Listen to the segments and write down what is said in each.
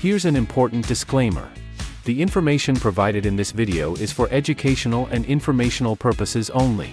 Here's an important disclaimer. The information provided in this video is for educational and informational purposes only.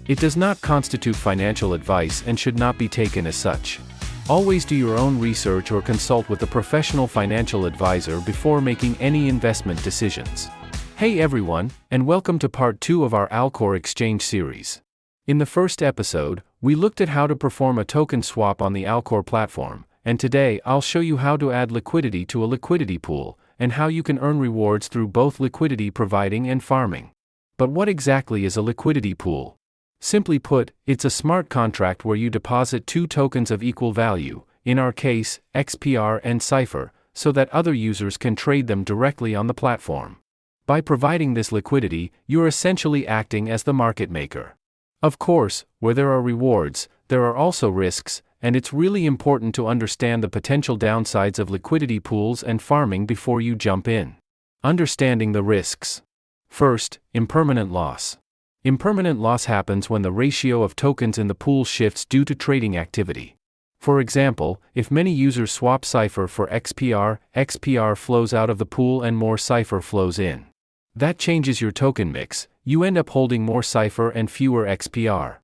It does not constitute financial advice and should not be taken as such. Always do your own research or consult with a professional financial advisor before making any investment decisions. Hey everyone, and welcome to part 2 of our Alcor Exchange series. In the first episode, we looked at how to perform a token swap on the Alcor platform, and today I'll show you how to add liquidity to a liquidity pool, and how you can earn rewards through both liquidity providing and farming. But what exactly is a liquidity pool? Simply put, it's a smart contract where you deposit two tokens of equal value, in our case, XPR and Cypher, so that other users can trade them directly on the platform. By providing this liquidity, you're essentially acting as the market maker. Of course, where there are rewards, there are also risks, and it's really important to understand the potential downsides of liquidity pools and farming before you jump in. Understanding the risks. First, impermanent loss. Impermanent loss happens when the ratio of tokens in the pool shifts due to trading activity. For example, if many users swap Cypher for XPR, XPR flows out of the pool and more Cypher flows in. That changes your token mix, you end up holding more Cypher and fewer XPR.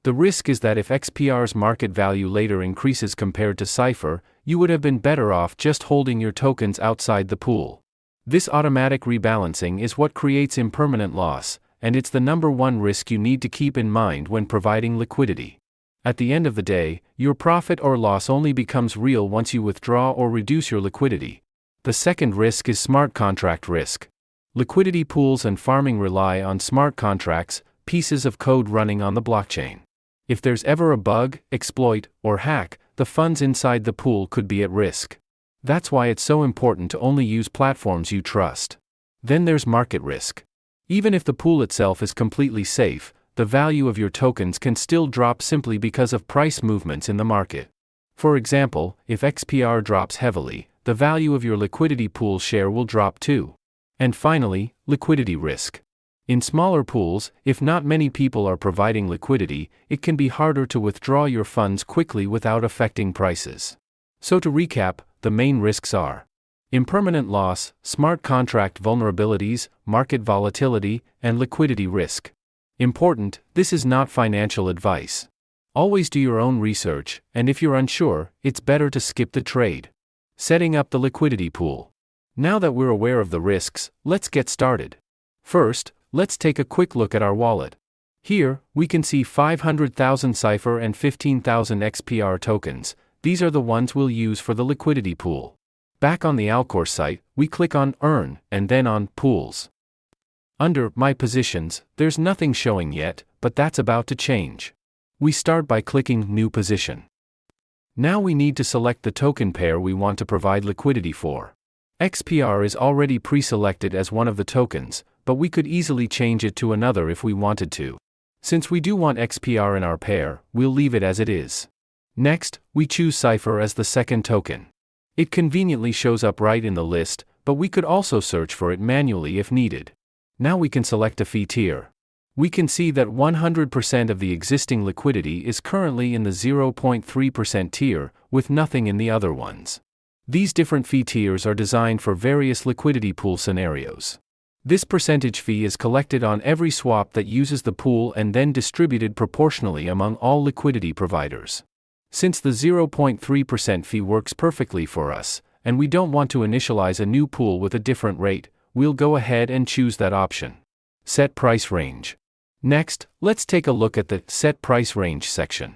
The risk is that if XPR's market value later increases compared to Cypher, you would have been better off just holding your tokens outside the pool. This automatic rebalancing is what creates impermanent loss, and it's the number one risk you need to keep in mind when providing liquidity. At the end of the day, your profit or loss only becomes real once you withdraw or reduce your liquidity. The second risk is smart contract risk. Liquidity pools and farming rely on smart contracts, pieces of code running on the blockchain. If there's ever a bug, exploit, or hack, the funds inside the pool could be at risk. That's why it's so important to only use platforms you trust. Then there's market risk. Even if the pool itself is completely safe, the value of your tokens can still drop simply because of price movements in the market. For example, if XPR drops heavily, the value of your liquidity pool share will drop too. And finally, liquidity risk. In smaller pools, if not many people are providing liquidity, it can be harder to withdraw your funds quickly without affecting prices. So to recap, the main risks are impermanent loss, smart contract vulnerabilities, market volatility, and liquidity risk. Important, this is not financial advice. Always do your own research, and if you're unsure, it's better to skip the trade. Setting up the liquidity pool. Now that we're aware of the risks, let's get started. First, let's take a quick look at our wallet. Here, we can see 500,000 Cypher and 15,000 XPR tokens. These are the ones we'll use for the liquidity pool. Back on the Alcor site, we click on Earn, and then on Pools. Under My Positions, there's nothing showing yet, but that's about to change. We start by clicking New Position. Now we need to select the token pair we want to provide liquidity for. XPR is already pre-selected as one of the tokens, but we could easily change it to another if we wanted to. Since we do want XPR in our pair, we'll leave it as it is. Next, we choose Cypher as the second token. It conveniently shows up right in the list, but we could also search for it manually if needed. Now we can select a fee tier. We can see that 100% of the existing liquidity is currently in the 0.3% tier, with nothing in the other ones. These different fee tiers are designed for various liquidity pool scenarios. This percentage fee is collected on every swap that uses the pool and then distributed proportionally among all liquidity providers. Since the 0.3% fee works perfectly for us, and we don't want to initialize a new pool with a different rate, we'll go ahead and choose that option. Set Price Range. Next, let's take a look at the Set Price Range section.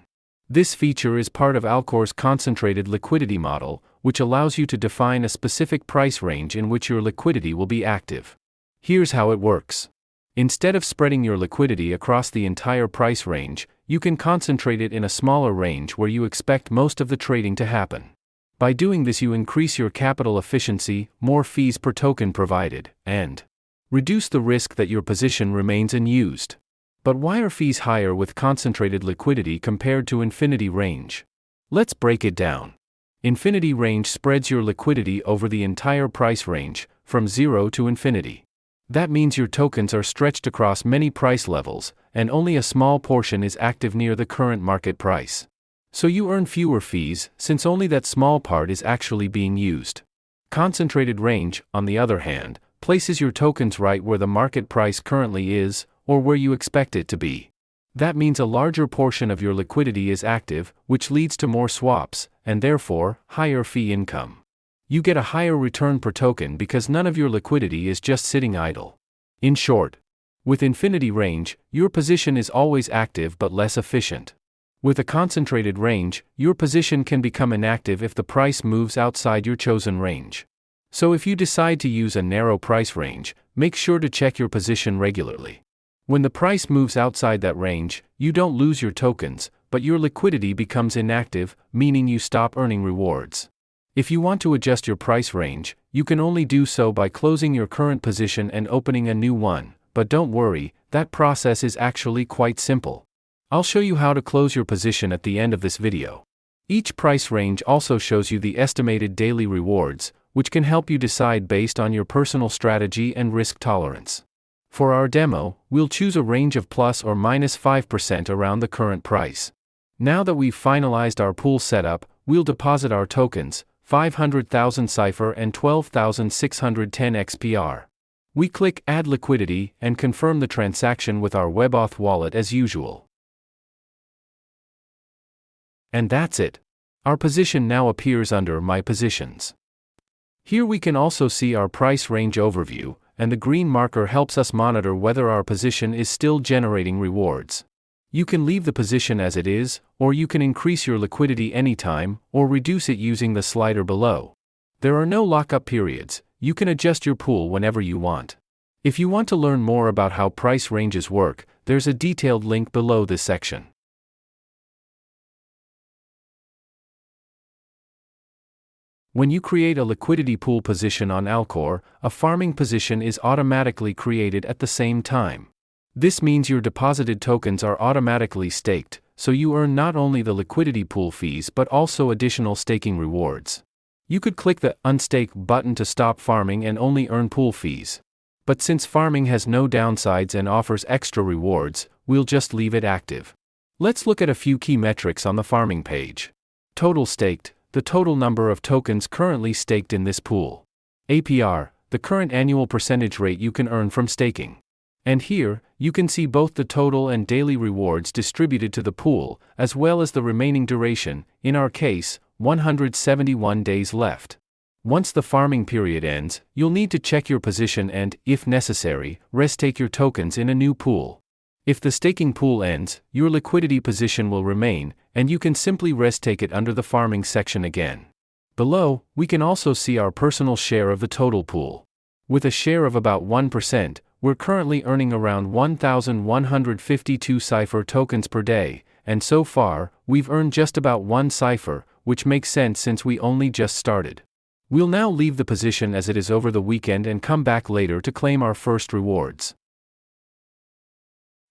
This feature is part of Alcor's concentrated liquidity model, which allows you to define a specific price range in which your liquidity will be active. Here's how it works. Instead of spreading your liquidity across the entire price range, you can concentrate it in a smaller range where you expect most of the trading to happen. By doing this, you increase your capital efficiency, more fees per token provided, and reduce the risk that your position remains unused. But why are fees higher with concentrated liquidity compared to infinity range? Let's break it down. Infinity range spreads your liquidity over the entire price range, from 0 to infinity. That means your tokens are stretched across many price levels, and only a small portion is active near the current market price. So you earn fewer fees, since only that small part is actually being used. Concentrated range, on the other hand, places your tokens right where the market price currently is, or where you expect it to be. That means a larger portion of your liquidity is active, which leads to more swaps, and therefore, higher fee income. You get a higher return per token because none of your liquidity is just sitting idle. In short, with infinity range, your position is always active but less efficient. With a concentrated range, your position can become inactive if the price moves outside your chosen range. So if you decide to use a narrow price range, make sure to check your position regularly. When the price moves outside that range, you don't lose your tokens, but your liquidity becomes inactive, meaning you stop earning rewards. If you want to adjust your price range, you can only do so by closing your current position and opening a new one, but don't worry, that process is actually quite simple. I'll show you how to close your position at the end of this video. Each price range also shows you the estimated daily rewards, which can help you decide based on your personal strategy and risk tolerance. For our demo, we'll choose a range of plus or minus 5% around the current price. Now that we've finalized our pool setup, we'll deposit our tokens, 500,000 Cypher and 12,610 XPR. We click Add Liquidity and confirm the transaction with our Webauth wallet as usual. And that's it. Our position now appears under My Positions. Here we can also see our price range overview, and the green marker helps us monitor whether our position is still generating rewards. You can leave the position as it is, or you can increase your liquidity anytime, or reduce it using the slider below. There are no lockup periods, you can adjust your pool whenever you want. If you want to learn more about how price ranges work, there's a detailed link below this section. When you create a liquidity pool position on Alcor, a farming position is automatically created at the same time. This means your deposited tokens are automatically staked, so you earn not only the liquidity pool fees but also additional staking rewards. You could click the Unstake button to stop farming and only earn pool fees. But since farming has no downsides and offers extra rewards, we'll just leave it active. Let's look at a few key metrics on the farming page. Total staked, the total number of tokens currently staked in this pool. APR, the current annual percentage rate you can earn from staking. And here, you can see both the total and daily rewards distributed to the pool, as well as the remaining duration, in our case, 171 days left. Once the farming period ends, you'll need to check your position and, if necessary, restake your tokens in a new pool. If the staking pool ends, your liquidity position will remain, and you can simply restake it under the farming section again. Below, we can also see our personal share of the total pool. With a share of about 1%, we're currently earning around 1,152 Cypher tokens per day, and so far, we've earned just about 1 Cypher, which makes sense since we only just started. We'll now leave the position as it is over the weekend and come back later to claim our first rewards.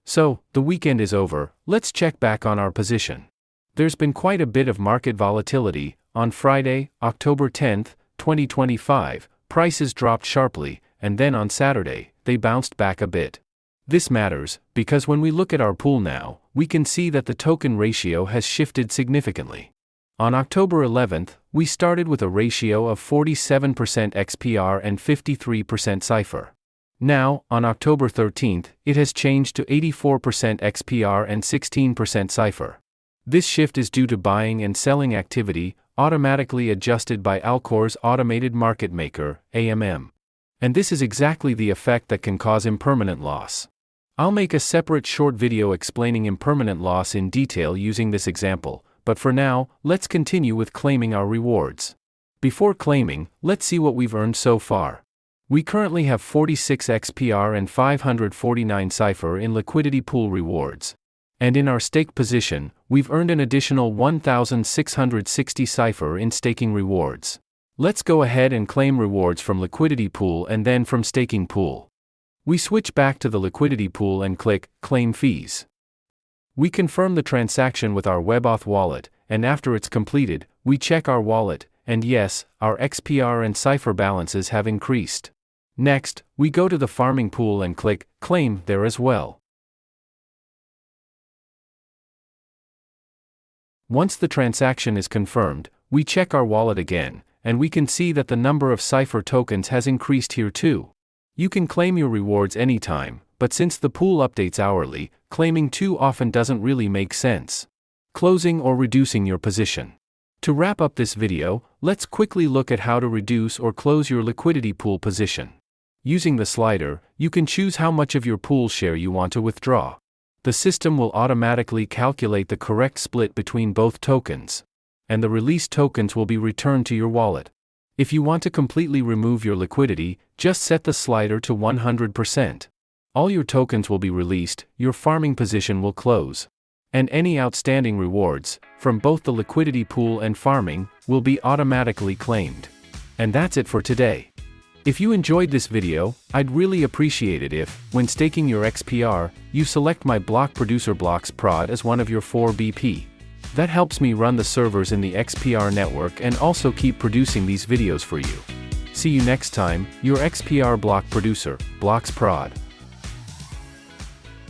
So, the weekend is over, let's check back on our position. There's been quite a bit of market volatility. On Friday, October 10, 2025, prices dropped sharply, and then on Saturday, they bounced back a bit. This matters, because when we look at our pool now, we can see that the token ratio has shifted significantly. On October 11th, we started with a ratio of 47% XPR and 53% Cypher. Now, on October 13th, it has changed to 84% XPR and 16% Cypher. This shift is due to buying and selling activity, automatically adjusted by Alcor's automated market maker, AMM. And this is exactly the effect that can cause impermanent loss. I'll make a separate short video explaining impermanent loss in detail using this example, but for now, let's continue with claiming our rewards. Before claiming, let's see what we've earned so far. We currently have 46 XPR and 549 Cypher in liquidity pool rewards. And in our stake position, we've earned an additional 1,660 Cypher in staking rewards. Let's go ahead and claim rewards from liquidity pool and then from staking pool. We switch back to the liquidity pool and click Claim Fees. We confirm the transaction with our Webauth wallet, and after it's completed, we check our wallet, and yes, our XPR and Cypher balances have increased. Next, we go to the farming pool and click Claim there as well. Once the transaction is confirmed, we check our wallet again, and we can see that the number of Cypher tokens has increased here too. You can claim your rewards anytime, but since the pool updates hourly, claiming too often doesn't really make sense. Closing or reducing your position. To wrap up this video, let's quickly look at how to reduce or close your liquidity pool position. Using the slider, you can choose how much of your pool share you want to withdraw. The system will automatically calculate the correct split between both tokens, and the released tokens will be returned to your wallet. If you want to completely remove your liquidity, just set the slider to 100%. All your tokens will be released, your farming position will close, and any outstanding rewards, from both the liquidity pool and farming, will be automatically claimed. And that's it for today. If you enjoyed this video, I'd really appreciate it if, when staking your XPR, you select my block producer Bloxprod as one of your 4 BP. That helps me run the servers in the XPR network and also keep producing these videos for you. See you next time, your XPR block producer, Bloxprod.